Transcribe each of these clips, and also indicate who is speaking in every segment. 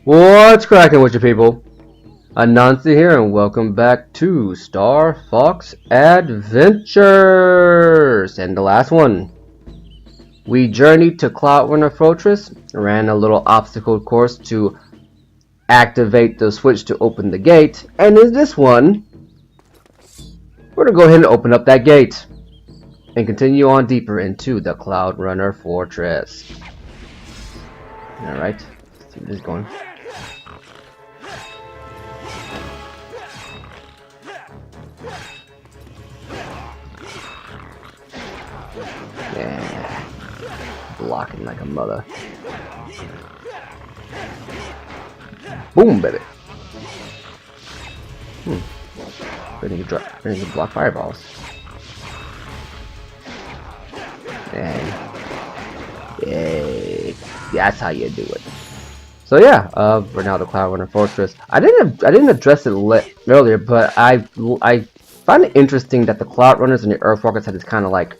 Speaker 1: What's cracking with you people? Anansi here and welcome back to Star Fox Adventures! And the last one. We journeyed to Cloudrunner Fortress, ran a little obstacle course to activate the switch to open the gate, and in this one, we're going to go ahead and open up that gate and continue on deeper into the Cloudrunner Fortress. Alright, let's see where this is going. Yeah, blocking like a mother. Boom, baby. Ready to block fireballs. Yay. That's how you do it. So yeah, we're now the Cloudrunner Fortress. I didn't address it earlier, but I find it interesting that the Cloudrunners and the Earthwalkers had this kind of like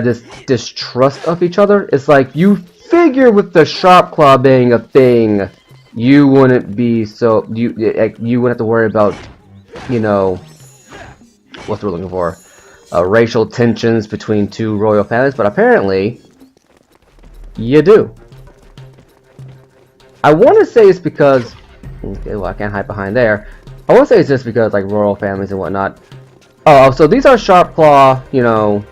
Speaker 1: this distrust of each other. It's like you figure with the Sharpclaw being a thing, you wouldn't be so you wouldn't have to worry about, you know, what's we're looking for, racial tensions between two royal families, but apparently you do. I want to say it's because, okay, well I can't hide behind there. I want to say it's just because like royal families and whatnot. Oh, so these are Sharpclaw, you know,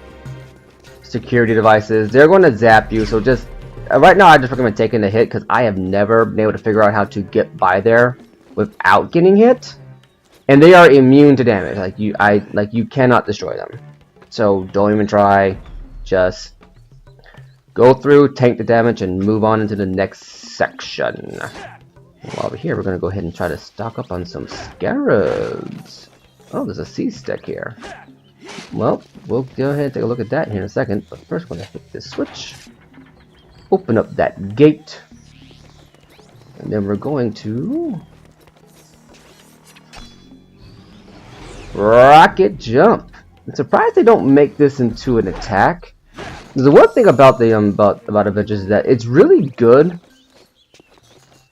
Speaker 1: security devices. They're going to zap you, so just right now I just recommend taking the hit because I have never been able to figure out how to get by there without getting hit, and they are immune to damage. Like you cannot destroy them, so don't even try. Just go through, tank the damage, and move on into the next section. While we're here, we're going to go ahead and try to stock up on some scarabs. Oh, there's a sea stick here. Well, we'll go ahead and take a look at that here in a second, but first we're going to hit this switch, open up that gate, and then we're going to rocket jump. I'm surprised they don't make this into an attack. The one thing about the about Adventures is that it's really good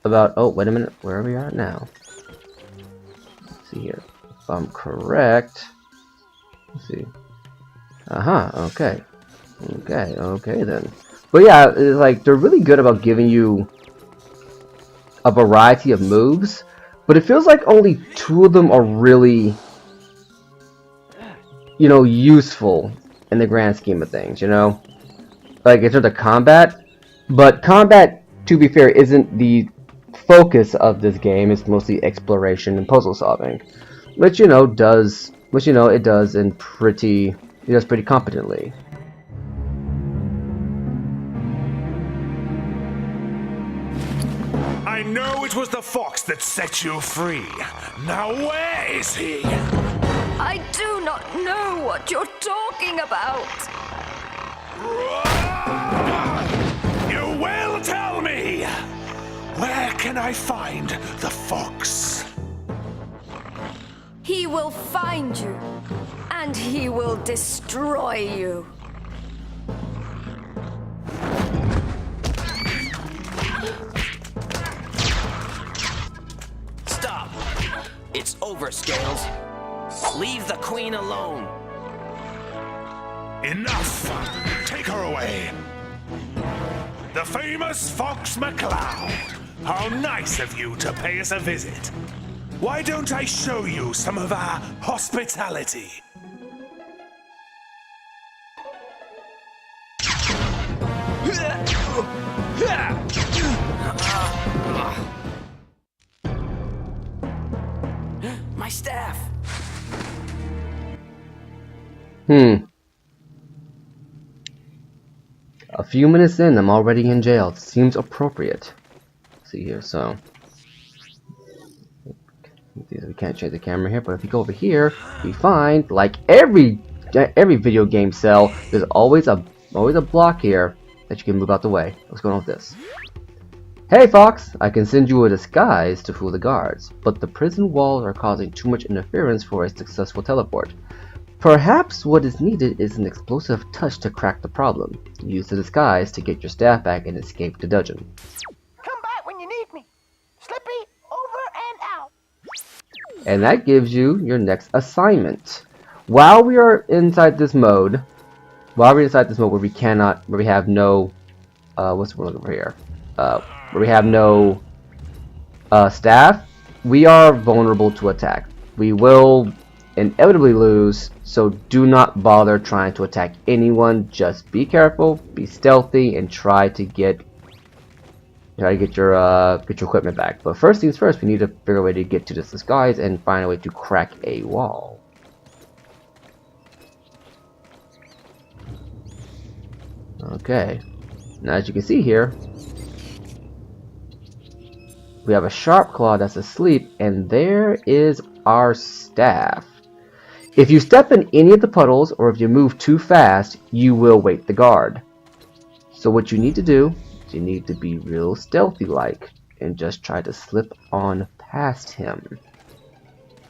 Speaker 1: about, oh wait a minute, where are we at now? Let's see here, if I'm correct. Let's see. Okay then. But yeah, it's like they're really good about giving you a variety of moves, but it feels like only 2 of them are really, you know, useful in the grand scheme of things, you know? Like in terms of combat, but combat, to be fair, isn't the focus of this game. It's mostly exploration and puzzle solving, which it does pretty competently.
Speaker 2: I know it was the fox that set you free. Now where is he?
Speaker 3: I do not know what you're talking about.
Speaker 2: You will tell me. Where can I find the fox?
Speaker 3: He will find you, and he will destroy you.
Speaker 4: Stop! It's over, Scales. Leave the queen alone.
Speaker 2: Enough! Take her away. The famous Fox McCloud. How nice of you to pay us a visit. Why don't I show you some of our hospitality?
Speaker 4: My staff.
Speaker 1: A few minutes in, I'm already in jail. Seems appropriate. Let's see here, so we can't change the camera here, but if you go over here, we find, like every video game cell, there's always a block here that you can move out the way. What's going on with this? Hey Fox, I can send you a disguise to fool the guards, but the prison walls are causing too much interference for a successful teleport. Perhaps what is needed is an explosive touch to crack the problem. Use the disguise to get your staff back and escape the dungeon.
Speaker 5: Come back when you need need me. Slippy, over and out.
Speaker 1: And that gives you your next assignment. While we are inside this mode, where we cannot, where we have no, what's the word over here? Where we have no staff, we are vulnerable to attack. We will inevitably lose, so do not bother trying to attack anyone. Just be careful, be stealthy, and try to get your equipment back. But first things first, we need to figure a way to get to this disguise and find a way to crack a wall. Okay, now as you can see here, we have a sharp claw that's asleep, and there is our staff. If you step in any of the puddles, or if you move too fast, you will wake the guard. So what you need to do is you need to be real stealthy-like, and just try to slip on past him.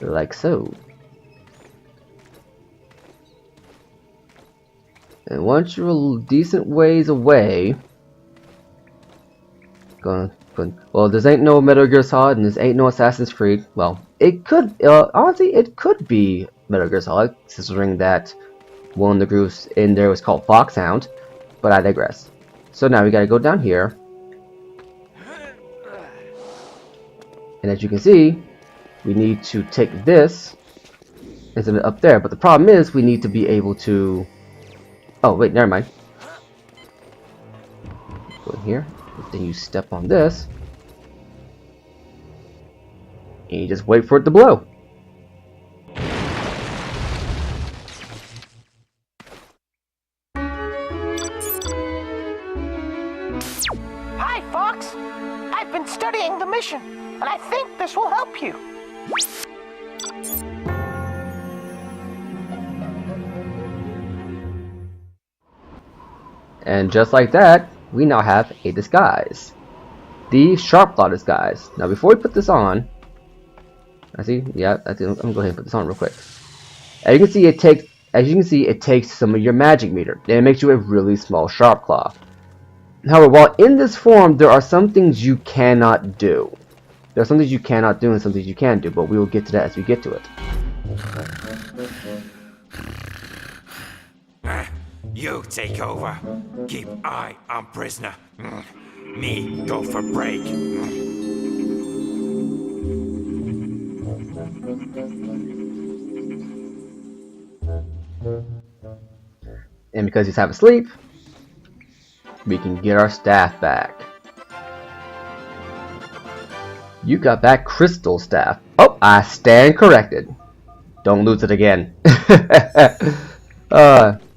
Speaker 1: Like so. And once you're a decent ways away, well, this ain't no Metal Gear Solid, and this ain't no Assassin's Creed. Well, it could, honestly, it could be Metal Gear Solid, considering that one of the groups in there was called Foxhound, but I digress. So now we gotta go down here, and as you can see, we need to take this instead of up there. But the problem is, we need to be able to. Oh wait, never mind. Go in here. Then you step on this, and you just wait for it to blow.
Speaker 5: Hi, Fox. I've been studying the mission, and I think this will help you.
Speaker 1: And just like that, we now have a disguise. The Sharp Claw disguise. Now before we put this on, I'm gonna go ahead and put this on real quick. As you can see, it takes some of your magic meter, and it makes you a really small Sharp Claw. However, while in this form, there are some things you cannot do. There are some things you cannot do and some things you can do, but we will get to that as we get to it.
Speaker 6: You take over. Keep eye on prisoner. Me go for break.
Speaker 1: And because he's half asleep, we can get our staff back. You got back Crystal Staff. Oh, I stand corrected. Don't lose it again.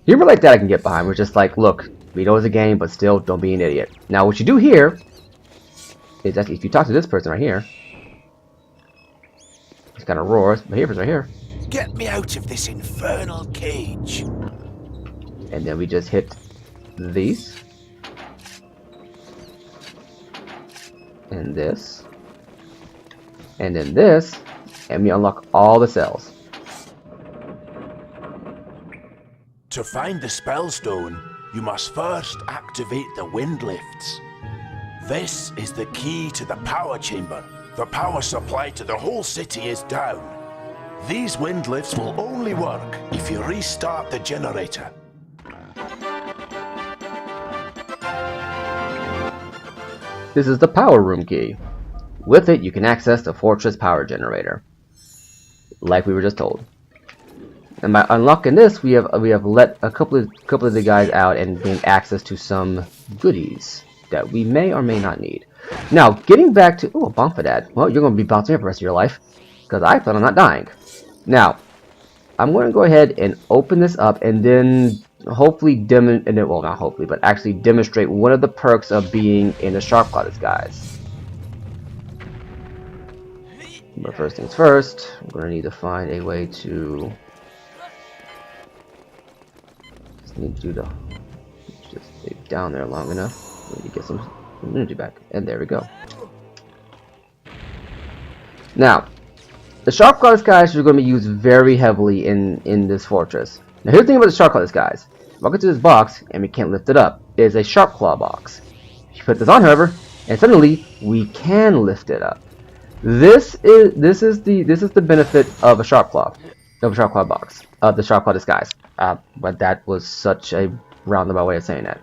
Speaker 1: Humor like that I can get behind. We're just like, look, we know it's a game, but still, don't be an idiot. Now, what you do here is that if you talk to this person right here, he kind of roars, but here's right here.
Speaker 2: Get me out of this infernal cage.
Speaker 1: And then we just hit these. And this. And then this. And we unlock all the cells.
Speaker 2: To find the Spellstone, you must first activate the wind lifts. This is the key to the power chamber. The power supply to the whole city is down. These wind lifts will only work if you restart the generator.
Speaker 1: This is the power room key. With it, you can access the fortress power generator, like we were just told. And by unlocking this, we have let a couple of the guys out and gained access to some goodies that we may or may not need. Now, getting back to a Bonfadad. Well, you're going to be bouncing for the rest of your life because I plan on not dying. Now, I'm going to go ahead and open this up and then hopefully actually demonstrate one of the perks of being in a Sharp Claw disguise. But first things first, I'm going to need to find a way to. Need to do the just stay down there long enough. We need to get some energy back, and there we go. Now, the Sharp Claw disguise are going to be used very heavily in this fortress. Now, here's the thing about the Sharp Claw disguise. Walk into this box, and we can't lift it up. It is a Sharp Claw box. If you put this on, however, and suddenly we can lift it up. This is the benefit of a Sharp Claw, box, of the Sharp Claw disguise. But that was such a roundabout way of saying that.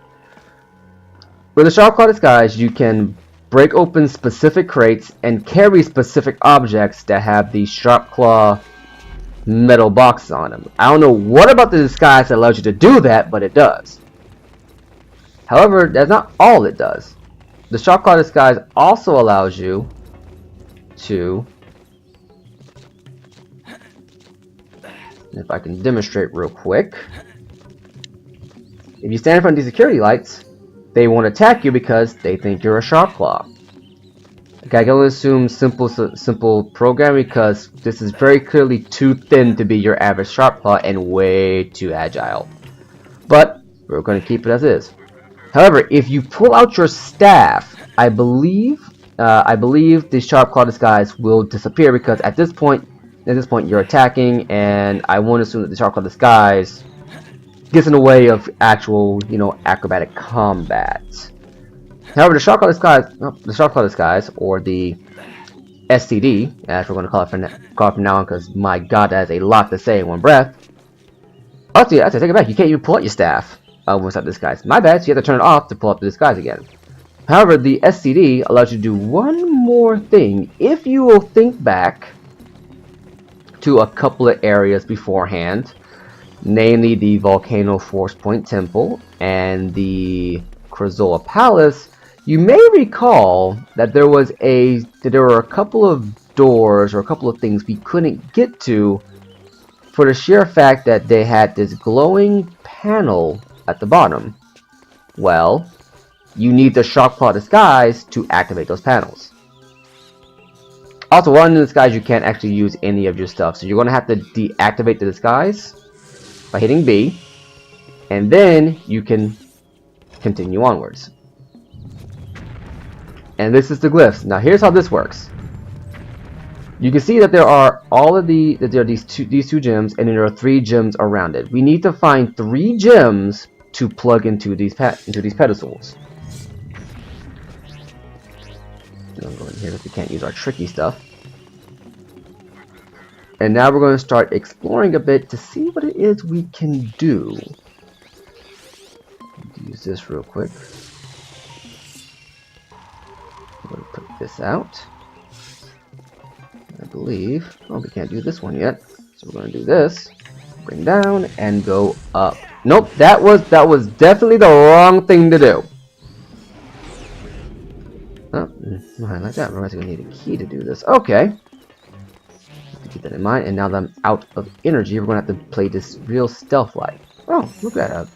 Speaker 1: With a Sharp Claw disguise, you can break open specific crates and carry specific objects that have the Sharp Claw metal boxes on them. I don't know what about the disguise that allows you to do that, but it does. However, that's not all it does. The Sharp Claw disguise also allows you to, if I can demonstrate real quick, if you stand in front of these security lights, they won't attack you because they think you're a Sharp Claw. Okay, I can only assume simple programming because this is very clearly too thin to be your average Sharp Claw and way too agile. But we're going to keep it as is. However, if you pull out your staff, I believe the Sharp Claw disguise will disappear because at this point you're attacking, and I won't assume that the Sharp Claw disguise gets in the way of actual, acrobatic combat. However, the Sharp Claw disguise, or the SCD, as we're going to call it from now on, because my God, that is a lot to say in one breath. Actually, take it back. You can't even pull out your staff without the disguise. My bad. So you have to turn it off to pull up the disguise again. However, the SCD allows you to do one more thing. If you will think back to a couple of areas beforehand, namely the Volcano Force Point Temple and the Krazoa Palace, you may recall that there were a couple of doors or a couple of things we couldn't get to for the sheer fact that they had this glowing panel at the bottom. Well, you need the Sharp Claw disguise to activate those panels. Also, while in the disguise, you can't actually use any of your stuff, so you're going to have to deactivate the disguise by hitting B, and then you can continue onwards. And this is the glyphs. Now here's how this works. You can see that there are these two gems, and then there are 3 gems around it. We need to find 3 gems to plug into these pedestals. I'm going to go in here because we can't use our tricky stuff. And now we're going to start exploring a bit to see what it is we can do. Use this real quick. I'm going to put this out. I believe. Oh, we can't do this one yet. So we're going to do this. Bring down and go up. Nope, that was definitely the wrong thing to do. Oh, like that. We're going to need a key to do this. Okay. Keep that in mind. And now that I'm out of energy, we're going to have to play this real stealth-like. Oh, look at that.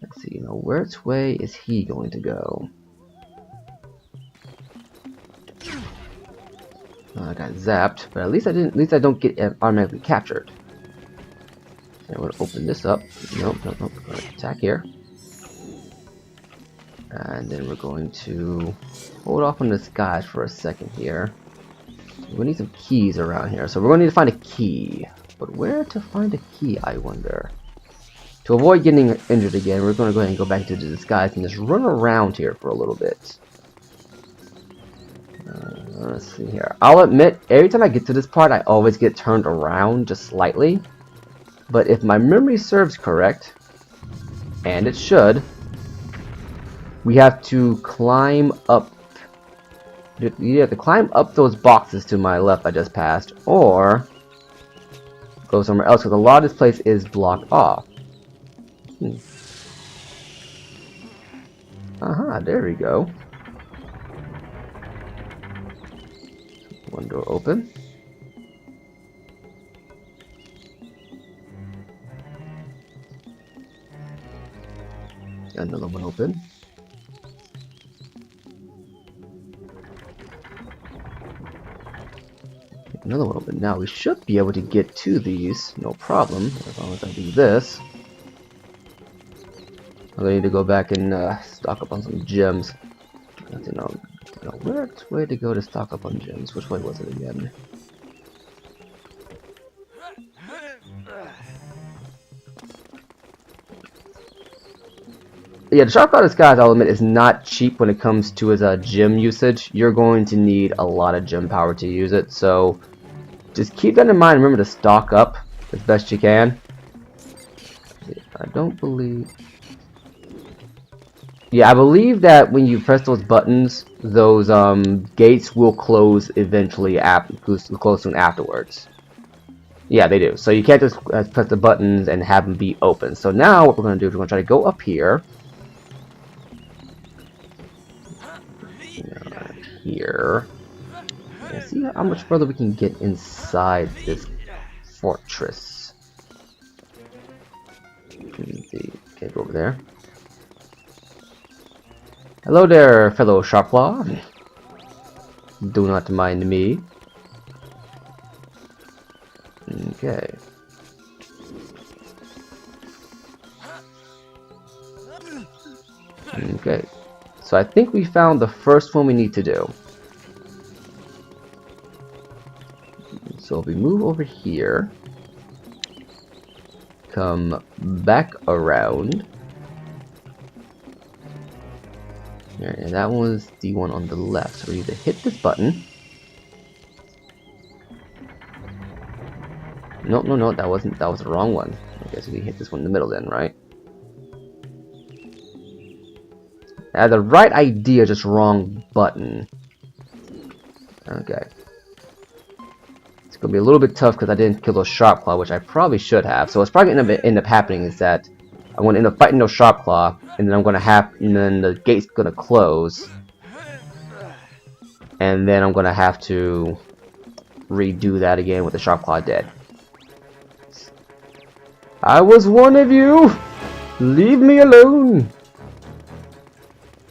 Speaker 1: Let's see. Which way is he going to go? I got zapped, but at least I don't get automatically captured. I'm going to open this up. Nope. We're going to attack here. And then we're going to hold off on this guy for a second here. We need some keys around here, so we're going to need to find a key. But where to find a key, I wonder? To avoid getting injured again, we're going to go ahead and go back to the disguise and just run around here for a little bit. Let's see here. I'll admit, every time I get to this part, I always get turned around just slightly. But if my memory serves correct, and it should, we have to climb up. You have to climb up those boxes to my left I just passed, or go somewhere else, because a lot of this place is blocked off. Aha, there we go. One door open. Another one open. Another one open. Now we should be able to get to these, no problem, as long as I do this. I'm gonna need to go back and stock up on some gems. I don't know which way to go to stock up on gems. Which way was it again? Yeah, the Sharp Claw Disguise, I'll admit, is not cheap when it comes to his gem usage. You're going to need a lot of gem power to use it, so just keep that in mind. Remember to stock up as best you can. I don't believe... Yeah, I believe that when you press those buttons, those gates will close eventually, close soon afterwards. Yeah, they do. So you can't just press the buttons and have them be open. So now what we're going to do is we're going to try to go up here. Here. And see how much further we can get inside this fortress. Okay, go over there. Hello there, fellow Sharpclaw. Do not mind me. Okay. Okay. So I think we found the first one we need to do. So if we move over here, come back around. And that was the one on the left. So we need to hit this button. No, that was the wrong one. I guess we can hit this one in the middle then, right? I had the right idea, just wrong button. Okay. It's gonna be a little bit tough because I didn't kill those Sharpclaw, which I probably should have. So what's probably gonna end up happening is that I'm gonna end up fighting those Sharpclaw, and then and then the gate's gonna close, and then I'm gonna have to redo that again with the Sharpclaw dead. I was one of you! Leave me alone!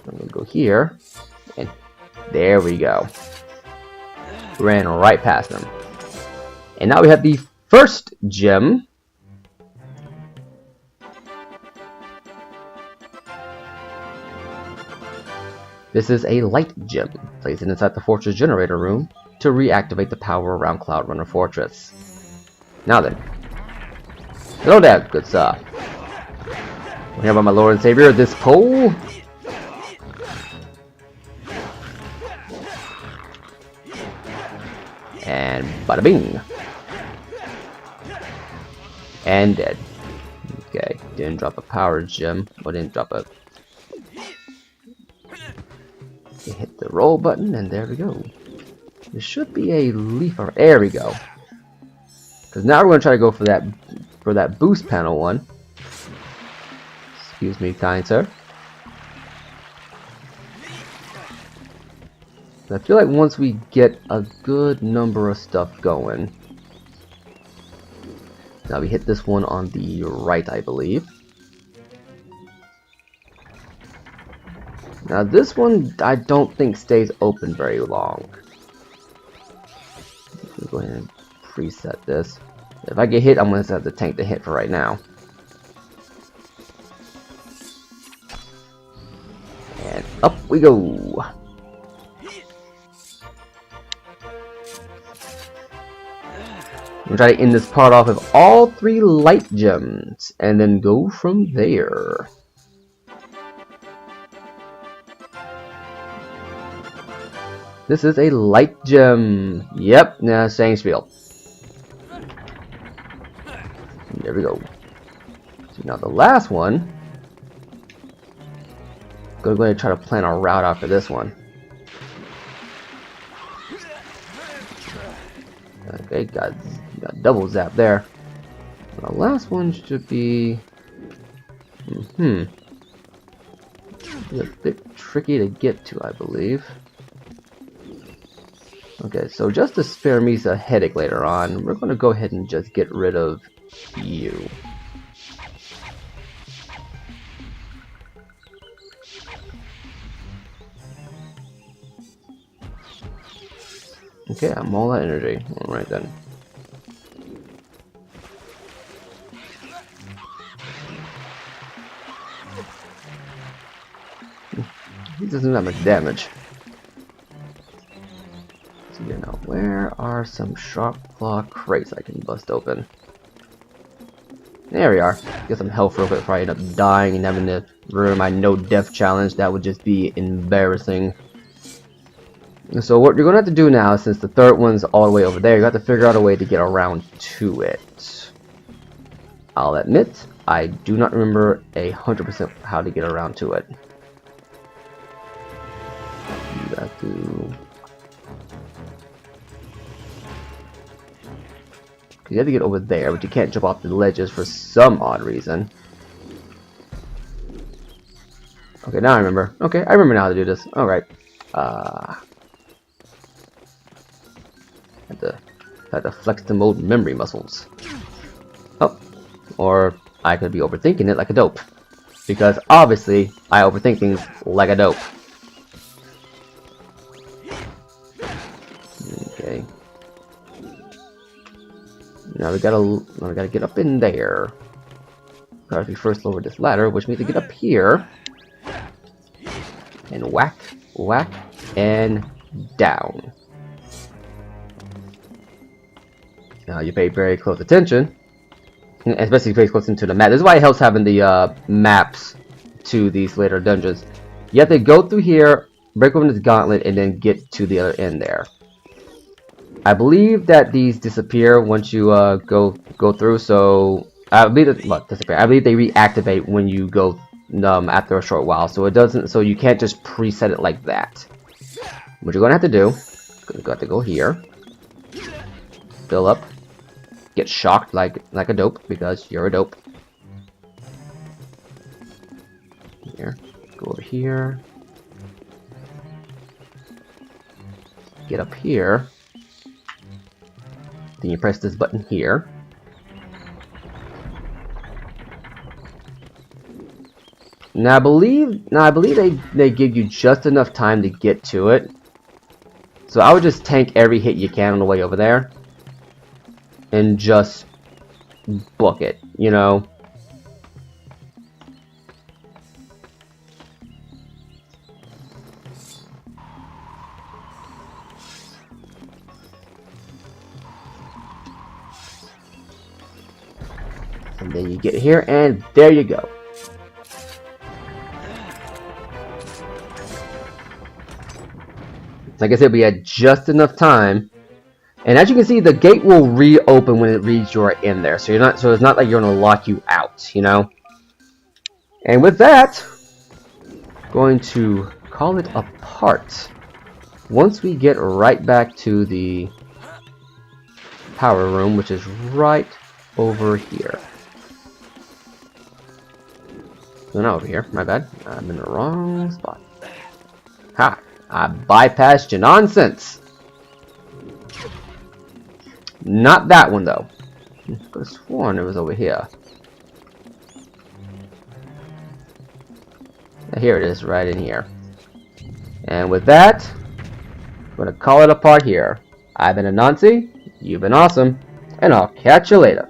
Speaker 1: I'm gonna go here, and there we go. Ran right past them. And now we have the first gem. This is a light gem. Place it inside the fortress generator room to reactivate the power around Cloud Runner Fortress. Now then. Hello there, good sir. We're here by my Lord and Savior, this pole. And bada bing. And dead. Okay, didn't drop a power gem. Or didn't drop a... Hit the roll button, and there we go. There should be a leaf. There we go. Because now we're going to try to go for that boost panel one. Excuse me, kind sir. I feel like once we get a good number of stuff going. Now we hit this one on the right, I believe. Now this one, I don't think stays open very long. Let's go ahead and preset this. If I get hit, I'm going to have to tank the hit for right now. And up we go. I'm going to try to end this part off with all 3 light gems, and then go from there. This is a light gem. Yep, nah, same spiel. There we go. So now the last one. Go ahead and try to plan our route after this one. Okay, got double zap there. The last one should be... a bit tricky to get to, I believe. Okay, so just to spare me a headache later on, we're going to go ahead and just get rid of you. Okay, I'm all that energy. Alright then. He doesn't do that much damage. So yeah, now where are some Sharpclaw crates I can bust open? There we are. Get some health real quick before I end up dying and having to ruin my no death challenge. That would just be embarrassing. So what you're going to have to do now, since the third one's all the way over there, you have to figure out a way to get around to it. I'll admit, I do not remember 100% how to get around to it. You have to... You have to get over there, but you can't jump off the ledges for some odd reason. Okay, now I remember. Okay, I remember now how to do this. Alright. Had to flex the old memory muscles. Oh. Or I could be overthinking it like a dope. Because obviously, I overthink things like a dope. Okay. Now we gotta get up in there. Gotta first lower this ladder, which means to get up here. And whack, whack, and down. Now you pay very close attention. Especially if you pay close into the map. This is why it helps having the maps to these later dungeons. You have to go through here, break open this gauntlet, and then get to the other end there. I believe that these disappear once you go through. So I believe that, well, disappear. I believe they reactivate when you go after a short while. So it doesn't. So you can't just preset it like that. What you're gonna have to do, you're gonna have to go here, fill up, get shocked like a dope because you're a dope. Here, go over here, get up here. Then you press this button here. Now I believe they give you just enough time to get to it. So I would just tank every hit you can on the way over there. And just book it, you know. And then you get here, and there you go. Like I said, we had just enough time. And as you can see, the gate will reopen when it reads you're in there. So it's not like you're gonna lock you out, you know? And with that, I'm going to call it a part. Once we get right back to the power room, which is right over here. No, not over here. My bad. I'm in the wrong spot. Ha! I bypassed your nonsense. Not that one though. I could have sworn it was over here. Here it is, right in here. And with that, I'm gonna call it a part here. I've been Anansi, you've been awesome, and I'll catch you later.